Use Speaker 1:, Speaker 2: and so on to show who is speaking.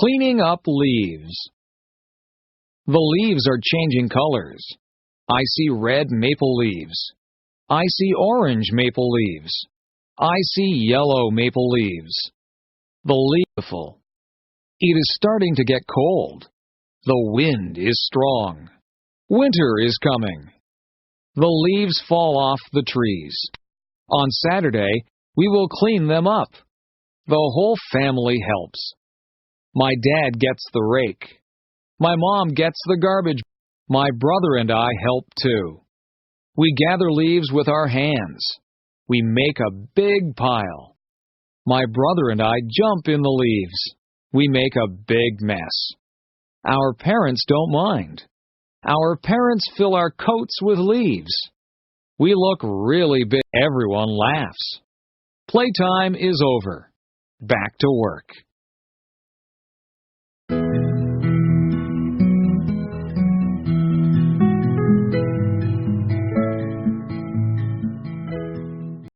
Speaker 1: Cleaning up leaves. The leaves are changing colors. I see red maple leaves. I see orange maple leaves. I see yellow maple leaves. The leaves. It is starting to get cold. The wind is strong. Winter is coming. The leaves fall off the trees. On Saturday, we will clean them up. The whole family helps. My dad gets the rake. My mom gets the garbage. My brother and I help too. We gather leaves with our hands. We make a big pile. My brother and I jump in the leaves. We make a big mess. Our parents don't mind. Our parents fill our coats with leaves. We look really big. Everyone laughs. Playtime is over. Back to work.